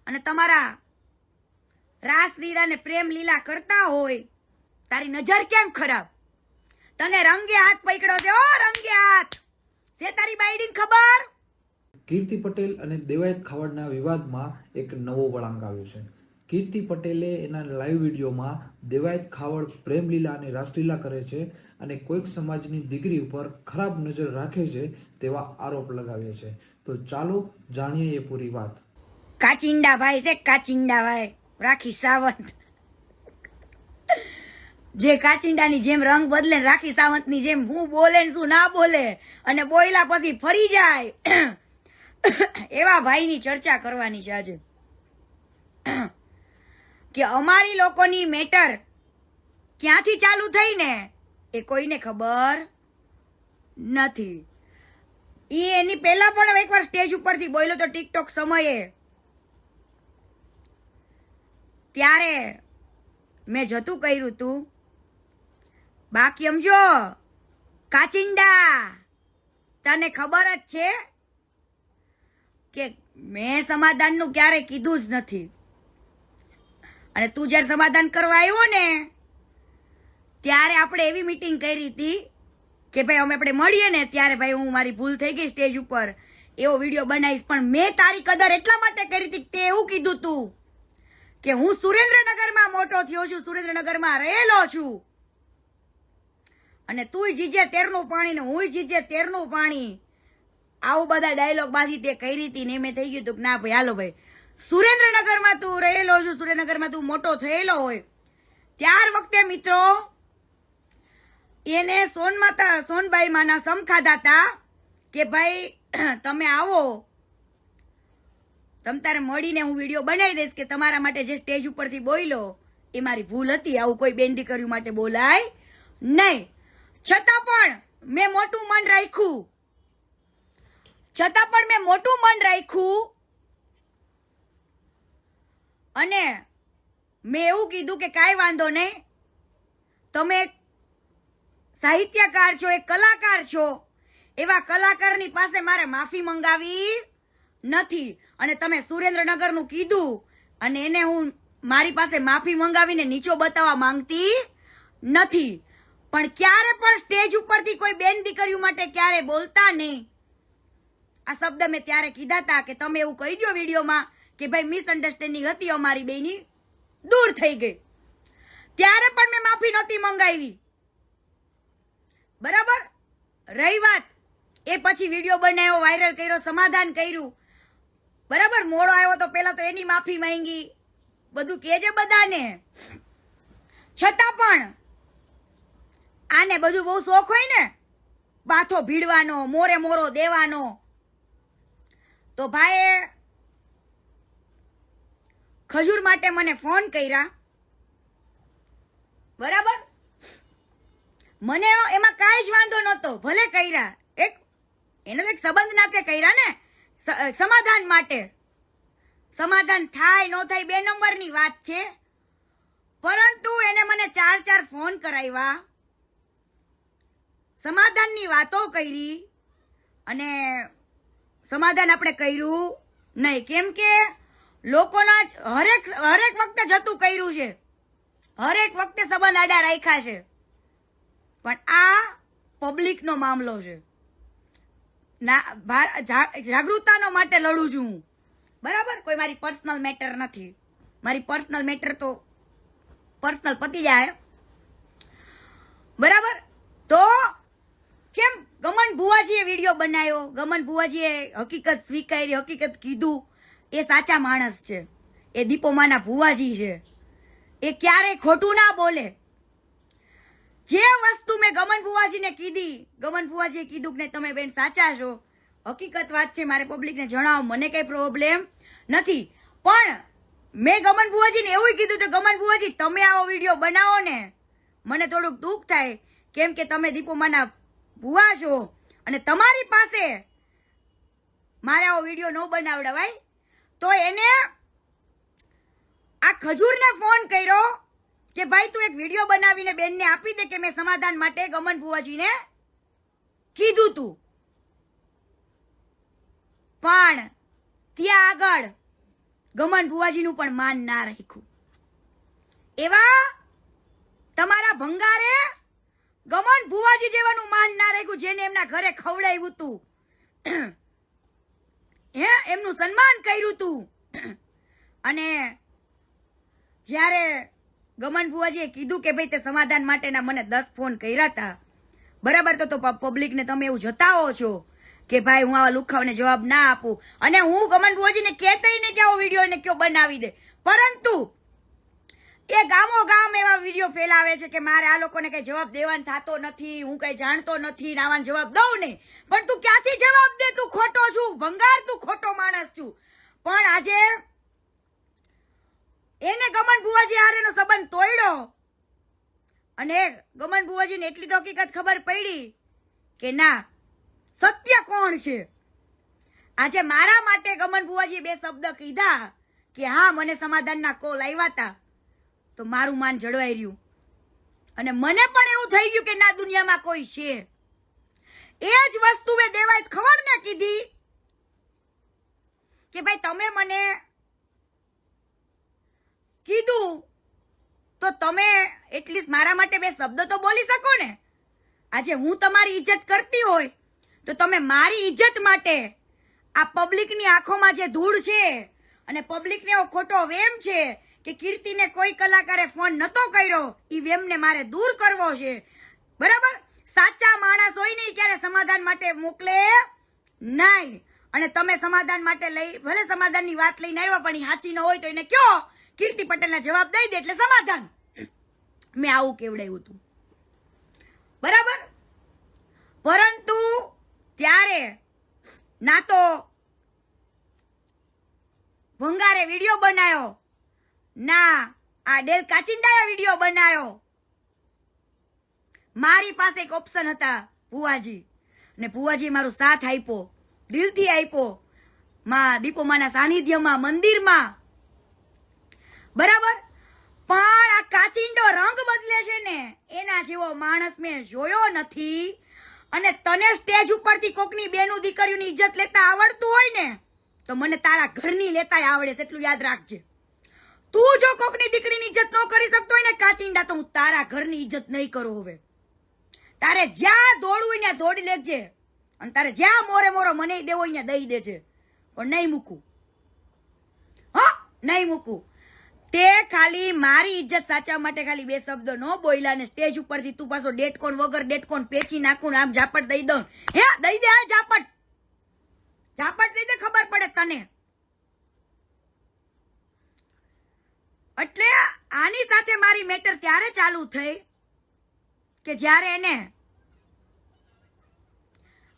અને તમારા રાસલીલા ને પ્રેમ લીલા કરતા હોય, તારી નજર કેમ ખરાબ? તને રંગે હાથ પકડ્યો છે, ઓ રંગે હાથ. છે તારી બાયડીને ખબર? કીર્તિ પટેલ અને દેવાયત ખાવડના વિવાદમાં એક નવો વળાંક આવ્યો છે. કીર્તિ પટેલે એના લાઈવ વિડીયોમાં દેવાયત ખાવડ પ્રેમલીલા અને રાસલીલા કરે છે અને કોઈક સમાજની દીકરી ઉપર ખરાબ નજર રાખે છે તેવા આરોપ લગાવ્યા છે. તો ચાલો જાણીએ એ પૂરી વાત. કાચિંડા ભાઈ છે, કાચિંડા ભાઈ રાખી સાવંત, જે કાચિંડાની જેમ રંગ બદલે, રાખી સાવંતની જેમ હું બોલે ને શું ના બોલે અને બોયલા પછી ફરી જાય એવા ભાઈની ચર્ચા કરવાની છે આજે. કે અમારી લોકોની મેટર ક્યાંથી ચાલુ થઈ ને એ કોઈને ખબર નથી. એની પહેલા પણ એકવાર સ્ટેજ ઉપરથી બોલ્યો તો ટિકટોક સમયે, ત્યારે મેં જતું કર્યું તું. બાકી સમજો કાચિંડા, તને ખબર જ છે કે મેં સમાધાનનું ક્યારેય કીધું જ નથી. અને તું જ્યારે સમાધાન કરવા આવ્યો ને ત્યારે આપણે એવી મીટિંગ કરી હતી કે ભાઈ અમે આપણે મળીએ ને ત્યારે ભાઈ હું મારી ભૂલ થઈ ગઈ સ્ટેજ ઉપર એવો વિડીયો બનાવીશ. પણ મેં તારી કદર એટલા માટે કરી હતી તે એવું કીધું તું કે હું સુરેન્દ્રનગરમાં મોટો થયો છું, સુરેન્દ્રનગરમાં રહેલો છું, અને તું જીજે તેરનું પાણી ને હું જીજે તેરનું પાણી. આવું બધા ડાયલોગ બાજી તે કરી હતી ને મેં થઈ ગયું તું કે ના ભાઈ હાલો ભાઈ, સુરેન્દ્રનગરમાં તું રહેલો છું, સુરેન્દ્રનગરમાં તું મોટો થયેલો હોય. ત્યાર વખતે મિત્રો એને સોનબાઈ માના સમ ખાધા હતા કે ભાઈ તમે આવો, તમ તારે મળીને હું વિડીયો બનાવી દઈશ કે તમારા માટે જે સ્ટેજ ઉપરથી બોલ્યો એ મારી ભૂલ હતી, આવું કોઈ બેન દીકરીઓ માટે બોલાય નહીં. છતાં પણ મેં મોટું મન રાખ્યું, અને મેં એવું કીધું કે કાંઈ વાંધો નહીં, તમે એક સાહિત્યકાર છો, એક કલાકાર છો, એવા કલાકારની પાસે મારે માફી મંગાવી નથી. અને તમે સુરેન્દ્રનગરનું કીધું અને એને હું મારી પાસે માફી મંગાવીને નીચો બતાવવા માંગતી નથી. પણ ક્યારે પણ સ્ટેજ ઉપરથી કોઈ બેન દીકરીઓ માટે ક્યારે બોલતા નહીં. આ શબ્દ મેં ત્યારે કીધા હતા કે તમે એવું કહી દો વિડીયોમાં કે ભાઈ મિસઅન્ડરસ્ટેન્ડિંગ હતી અમારી બેની, દૂર થઈ ગઈ. ત્યારે પણ મેં માફી નહોતી મંગાવી. બરાબર. રહી વાત એ પછી વિડીયો બનાવ્યો, વાયરલ કર્યો, સમાધાન કર્યું, બરાબર. મોડો આવ્યો તો પેલા તો એની માફી માંગી, બધું કેજે બધાને. છતાં પણ આને બધું બહુ શોખ હોય ને, બાથો ભીડવાનો, મોરે મોરો દેવાનો. તો ભાઈ ખજૂર માટે મને ફોન કર્યા, બરાબર. મને એમાં કાંઈ જ વાંધો નહોતો, ભલે કર્યા, એનો તો એક સંબંધ નાતે કર્યા ને, સમાધાન માટે. સમાધાન થાય ન થાય 2 નંબરની વાત છે. પરંતુ એને મને 4 ફોન કરાવ્યા, સમાધાનની વાતો કરી, અને સમાધાન આપણે કર્યું નહીં. કેમ કે લોકોના હરેક વખતે જતું કર્યું છે, હરેક વખતે સંબંધ આડા રાખ્યા છે. પણ આ પબ્લિકનો મામલો છે, જાગૃતતાનો માટે લડું છું હું, બરાબર. કોઈ મારી પર્સનલ મેટર નથી. મારી પર્સનલ મેટર તો પર્સનલ પતી જાય, બરાબર. તો કેમ ગમન ભુવાજીએ વિડીયો બનાવ્યો, ગમન ભુવાજીએ હકીકત સ્વીકારી, હકીકત કીધું. એ સાચા માણસ છે, એ દીપોમાના ભુવાજી છે, એ ક્યારેય ખોટું ના બોલે. જે વસ્તુ મેં ગમન ભુવાજીને કીધી, ગમન ભુવાજીએ કીધું કે તમે બેન સાચા છો, હકીકત વાત છે, મારે પબ્લિકને જણાવો, મને કઈ પ્રોબ્લેમ નથી. પણ મેં ગમન ભુવાજીને એવું કીધું કે ગમન ભુવાજી તમે આવો વિડીયો બનાવો ને, મને થોડુંક દુઃખ થાય, કેમ કે તમે દીપોમાના ભુવા છો અને તમારી પાસે મારે આવો વિડીયો ન બનાવડાવાય. તો એને આ ખજૂરને ફોન કર્યો કે ભાઈ તું એક વિડીયો બનાવીને બેનને આપી દે કે મેં સમાધાન માટે ગમન ભુવાજીને કીધું તું. પણ ત્યાં આગળ ગમન ભુવાજીનું પણ માન ના રાખ્યું. એવા તમારા ભંગારે ગમન ભુવાજી જેવાનું માન ના રાખ્યું, જેને એમના ઘરે ખવડાવ્યું હતું, એમનું સન્માન કર્યું હતું. અને જ્યારે ગમન ભુવાજીએ કીધું કે ભાઈ તે સમાધાન માટેના મને 10 ફોન કર્યા હતા, બરાબર, તો પબ્લિકને તમે એવું જતાવો છો કે ભાઈ હું આવા લુખાઓને જવાબ ના આપું. અને હું ગમન ભુવાજીને કહેતી ને કે આવો વિડીયો એને કયો બનાવી દે, પરંતુ એ ગામો ગામ એવા વિડીયો ફેલાવે છે કે મારે આ લોકોને કઈ જવાબ દેવાનો થતો નથી, હું કઈ જાણતો નથી, આવાનો જવાબ દઉં નહીં. પણ તું ક્યાંથી જવાબ દે? તું ખોટો છું, ભંગાર, તું ખોટો માણસ છું. પણ આજે એને ગમન ભુવાજી હારેનો સંબંધ તોડ્યો અને ગમન ભુવાજીને એટલી તો હકીકત ખબર પડી કે ના, સત્ય કોણ છે. આજે મારા માટે ગમન ભુવાજી 2 શબ્દ કીધા કે હા મને સમાધાનના કોલ આવ્યા હતા, તો મારું માન જળવાઈ રહ્યું. અને મને પણ એવું થઈ ગયું કે ના, દુનિયામાં કોઈ છે. એ જ વસ્તુ મેં દેવાયત ખવડને કીધી કે ભાઈ તમે મને કીધું તો તમે એટલીસ્ટ મારા માટે 2 શબ્દ તો બોલી શકો ને. આજે હું તમારી ઇજ્જત કરતી હોય તો તમે મારી ઇજ્જત માટે આ પબ્લિકની આંખોમાં જે ધૂળ છે અને પબ્લિકને એવો ખોટો વેમ છે કે કીર્તિને કોઈ કલાકારે ફોન નતો કર્યો, એ વેમને મારે દૂર કરવો છે, બરાબર. સાચા માણસ હોય ને ક્યારે સમાધાન માટે મોકલે નહીં. અને તમે સમાધાન માટે ભલે સમાધાનની વાત લઈને આવ્યા, પણ એ સાચી ન હોય તો એને કયો કીર્તિ પટેલના જવાબ દઈ દે એટલે સમાધાન. મેં આવું કેવડાવ્યું હતું, બરાબર. પરંતુ ત્યારે ના તો ભંગારે વિડીયો બનાવ્યો, ના આ ડેલ કાચિંડાએ વિડીયો બનાવ્યો. મારી પાસે એક ઓપ્શન હતા ભુવાજી, અને ભુવાજી મારો સાથ આપ્યો, દિલથી આપ્યો, માં દીપોમાના સાનિધ્યમાં, મંદિરમાં, બરાબર. પણ આ કાચિંડો રંગ બદલે છે ને, એના જેવો માણસ મેં જોયો નથી. અને તને સ્ટેજ ઉપરથી કોકની બેનું દીકરીઓની ઇજ્જત લેતા આવડતું હોય ને, તો મને તારા ઘરની લેતાય આવડે છે, એટલું યાદ રાખજે. તું જો કોકની દીકરીની ઇજ્જત ન કરી શકતો હોય ને કાચિંડા, તો હું તારા ઘરની ઇજ્જત નહીં કરું. હવે તારે જ્યાં દોડવું હોય ત્યાં દોડી લેજે, અને તારે જ્યાં મોરે મોરો મને દેવો હોય ત્યાં દઈ દેજે, પણ નહીં મૂકું. હા, નહીં મૂકું. તે ખાલી મારી ઇજ્જત સાચવા માટે ખાલી 2 શબ્દ ન બોલ્યા ને સ્ટેજ ઉપરથી તું પાછો ડેટકોન વગર ડેટકોન પેચી નાખું, આમ ઝાપટ દઈ દઉં. દઈ દે, ઝાપટ દઈ દે, ખબર પડે તને. એટલે આની સાથે મારી મેટર ત્યારે ચાલુ થઈ કે જ્યારે એને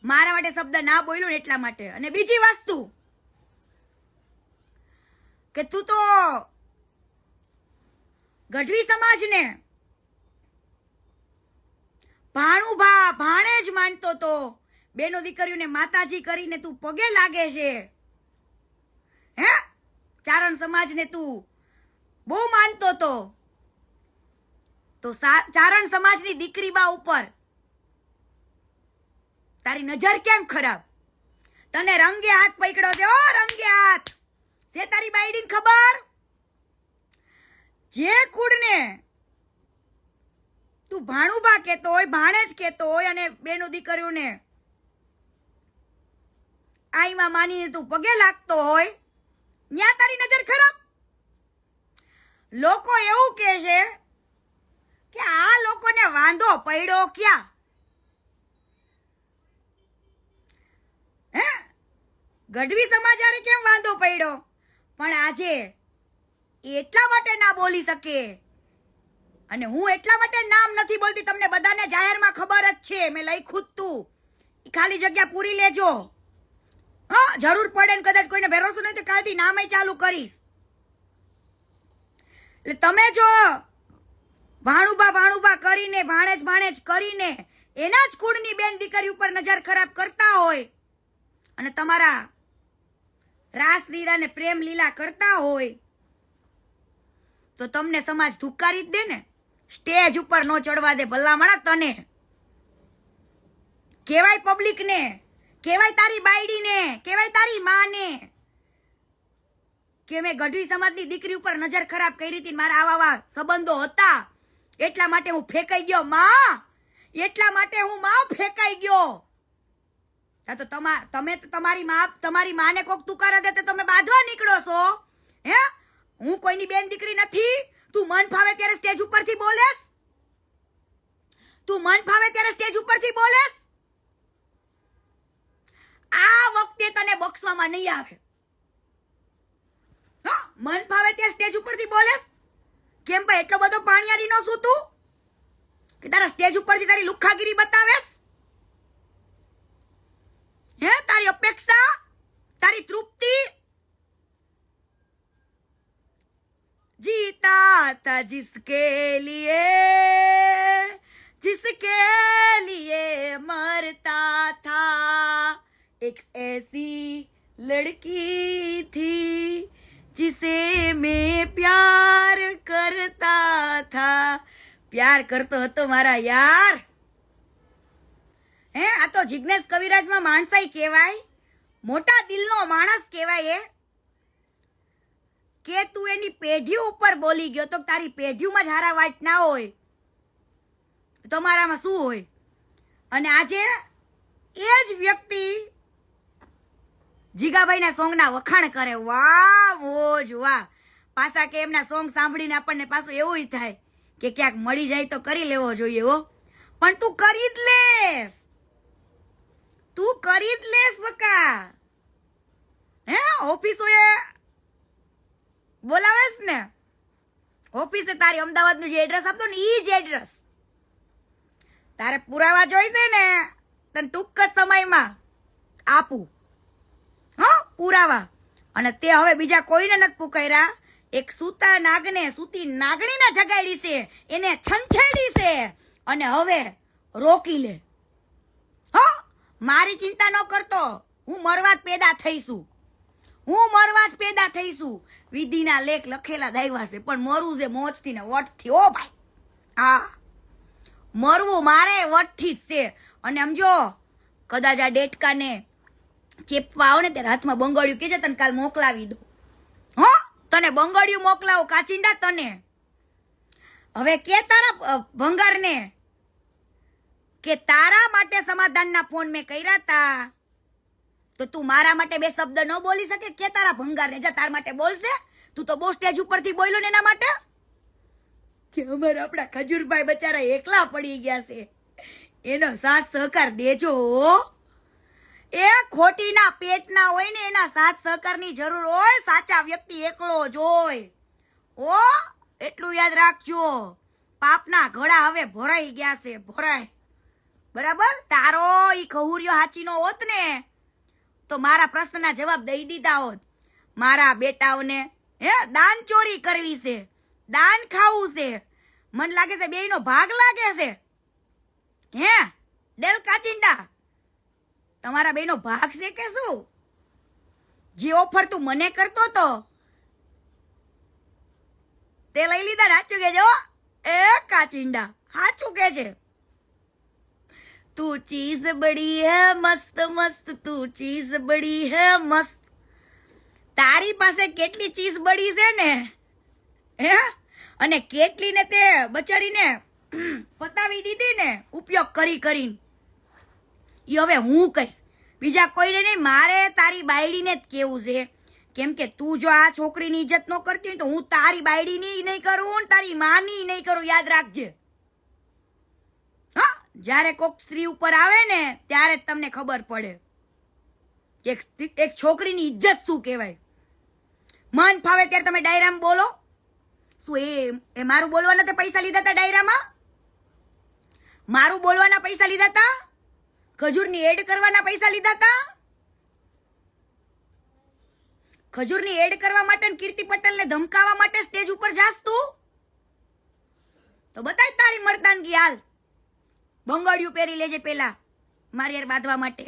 મારા માટે શબ્દ ના બોલ્યો ને એટલા માટે. અને બીજી વસ્તુ કે તું તો ગઢવી સમાજને ભાણુભા ભાણે જ માનતો તો, બેનો દીકરીઓને માતાજી કરીને તું પગે લાગે છે. ચારણ સમાજને તું બહુ માનતો તો ચારણ સમાજની દીકરી બા ઉપર તારી નજર કેમ ખરાબ? તને રંગે હાથ પકડ્યો છે, ઓ રંગે હાથ. છે તારી બાયડીને ખબર? જે કુળને તું ભાણુભા કેતો હોય, ભાણેજ કેતો હોય, અને બેનો દીકરીઓને આઈમાં માનીને તું પગે લાગતો હોય, ન્યા તારી નજર ખરાબ. લોકો એવું કહે છે કે આ લોકોને વાંધો પડ્યો ક્યાં? ગઢવી સમાજ હારે કેમ વાંધો પડ્યો? પણ આજે એટલા માટે ના બોલી શકે, અને હું એટલા માટે નામ નથી બોલતી, તમને બધાને જાહેરમાં ખબર જ છે, મેં લખ્યું જ તું. ખાલી જગ્યા પૂરી લેજો. હા, જરૂર પડે ને કદાચ કોઈને ભરોસો નહીં તો કાલથી નામે ચાલુ કરીશ. એટલે તમે જો ભાણુભા કરીને, ભાણેજ કરીને એના જ કુળની બેન દીકરી ઉપર નજર ખરાબ કરતા હોય, અને તમારા રાસ લીલા ને પ્રેમ લીલા કરતા હોય, તો તમને સમાજ ધુકારી જ દે ને, સ્ટેજ ઉપર નો ચડવા દે. ભલામણા તને કેવાય, પબ્લિક ને કેવાય, તારી બાયડીને કેવાય, તારી માને કે મેં ગઢવી સમાજની દીકરી ઉપર નજર ખરાબ કરી હતી, મારા આવા સંબંધો હતા, એટલા માટે હું ફેંકાઈ ગયો માં, એટલા માટે હું માં ફેંકાઈ ગયો. તો તમે તમારી માને કોક તુકારા દે તો તમે બાંધવા નીકળો છો હે? હું કોઈની બેન દીકરી નથી. તું મન ફાવે ત્યારે સ્ટેજ ઉપરથી બોલેસ, તું મન ફાવે ત્યારે સ્ટેજ ઉપરથી બોલેસ. આ વખતે તને બક્ષવામાં નહીં આવે. મન ફાવે ત્યારે સ્ટેજ ઉપરથી બોલેસ. કેમ ભાઈ એટલો બધો પાણીયારી નો શું તું કે તારા સ્ટેજ ઉપરથી તારી લુખ્ખાગીરી બતાવેસ? હે તારી અપેક્ષા, તારી તૃપ્તિ? जीता था जिसके लिए मरता था, एक ऐसी लड़की थी जिसे मैं प्यार करता था. प्यार करतो હતો મારા યાર. હે આ તો જિગ્નેશ કવિરાજમાં માણસાઈ કહેવાય, મોટા દિલનો માણસ કહેવાય. કે તું એની પેઢી ઉપર બોલી ગયો તો તારી પેઢીમાં જ હારા વાટ ના હોય, તમારામાં શું હોય? અને આજે એ જ વ્યક્તિ જીગાભાઈના સોંગના વખાણ કરે. વાહ મોજ વાહ. પાછા કે એમના સોંગ સાંભળીને આપણને પાછું એવું થાય કે ક્યાંક મળી જાય તો કરી લેવો જોઈએ હો. પણ તું કરી જ લેસ, તું કરી જ લેસ બકા. હે ઓફિસોએ બોલાવેસ ને, ઓફિસે તારી અમદાવાદનું જે એડ્રેસ આપતો ને ઈ જ એડ્રેસ તારે પુરાવા જોઈશે ને, તને ટૂંક જ સમયમાં આપું. હા પુરાવા. અને તે હવે બીજા કોઈને નથી પુકાર્યા. એક સૂતા નાગને સૂતી નાગણીને જગાડી છે, એને છંછેડી છે, અને હવે રોકી લે. હા મારી ચિંતા ન કરતો, હું મરવા જ પેદા થઈશું, હું મરવા જ પેદા થઈશું. વિધિના લેખ લખેલા દાયવા છે, પણ મરવું છે મોજથી ને વટથી. ઓ ભાઈ હા મરવું મારે વટથી જ છે. અને સમજો કદાચ આ ડેટકાને ચેપવા આવો ને ત્યારે હાથમાં બંગડિયું કેજે તને કાલ મોકલાવી દો. હો તને બંગડિયું મોકલાવો કાચિંડા તને. હવે કે તારા ભંગારને કે તારા માટે સમાધાનના ફોન મેં કર્યા તા, તો તું મારા માટે બે શબ્દ ન બોલી શકે? કે તારા ભંગારને જા તાર માટે બોલશે. તું તો બહુ સ્ટેજ ઉપરથી બોલ્યો ને એના માટે કે અમારા આપણા ખજૂરભાઈ બચારા એકલા પડી ગયા છે, એનો સાથ સહકાર દેજો. એ ખોટીના પેટના હોય ને એના સાથ સહકારની જરૂર હોય, સાચા વ્યક્તિ એકલો જ હોય. ઓ એટલું યાદ રાખજો, પાપના ઘડા હવે ભરાઈ ગયા છે, ભરાય. બરાબર? તારો ઈ ખહુરિયો હાચીનો હોત ને તો મારા પ્રશ્નના જવાબ દઈ દીધા હોત. મારા બેટાઓને દાન ચોરી કરવી છે, દાન ખાવું છે. મને લાગે છે બેયનો ભાગ લાગે છે. હે ડેલ કાચિંડા તમારા બેયનો ભાગ છે કે શું? જે ઓફર તું મને કરતો તો તે લઈ લીધા. સાચું કે જો એ કાચિંડા સાચું કે છે. તું ચીઝ બડી હે મસ્ત મસ્ત, તું ચીઝ બડી હે મસ્ત. તારી પાસે કેટલી ચીઝ બડી છે ને હે, અને કેટલી ને તે બચારીને પતાવી દીધી ને ઉપયોગ કરી કરીને. ઈ હવે હું કહીશ, બીજા કોઈને નહીં. મારે તારી બાયડીને જ કેવું છે. કેમ કે તું જો આ છોકરીની ઇજ્જત ન કરતી હોય તો હું તારી બાયડીની નહીં કરું, તારી માની નહીં કરું. યાદ રાખજે. હા જ્યારે કોક સ્ત્રી ઉપર આવે ને ત્યારે જ તમને ખબર પડે એક છોકરીની ઇજ્જત શું કહેવાય. મન ફાવે ત્યારે તમે ડાયરામાં બોલો. શું એ મારું બોલવાના તે પૈસા લીધા હતા? ડાયરામાં મારું બોલવાના પૈસા લીધા હતા? ખજૂરની એડ કરવાના પૈસા લીધા હતા? ખજૂરની એડ કરવા માટે કીર્તિ પટેલને ધમકાવવા માટે સ્ટેજ ઉપર જાસ તું? તો બતાય તારી મર્દાનગી. હાલ બંગડિયું પહેરી લેજે પેલા મારી યાર બાંધવા માટે.